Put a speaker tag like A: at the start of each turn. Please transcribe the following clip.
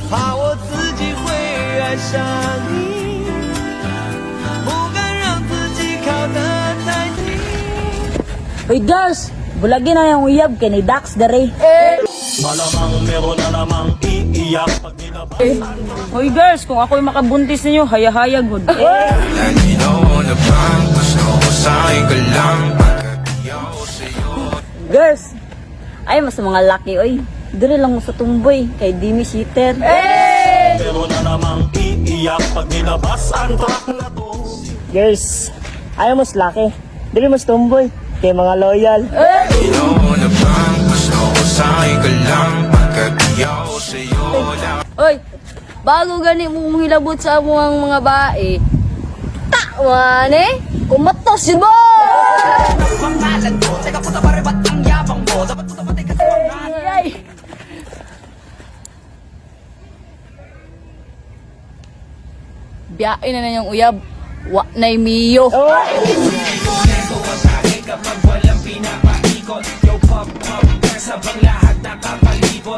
A: 怕我自己会爱上你，不敢让自己靠得太近。
B: Uy girls, bulagin na yung uyab kay ni Dax dere.
C: Malamang meron na namang iiyak pag nilabas.
B: Uy girls, kung ako'y makabuntis ninyo, haya-haya good. Girls, ay mas mga laki oy. Dili lang mo sa tumboy kay Dimi Sitter.
C: Meron na namang iiyak pag nilabas ang track na to.
D: Girls, ayaw mas laki. Dili mas tumboy. Kay mga loyal.
E: Oy, bago gani mo hilabot sa amo ang mga bae. Tawan eh, kumatos yun mo! Ay. Biyain na yung uyab. Wa na'y miyo.
C: Kapag walang pinapaikot, yo pop pop, kasabang lahat nakapalibot.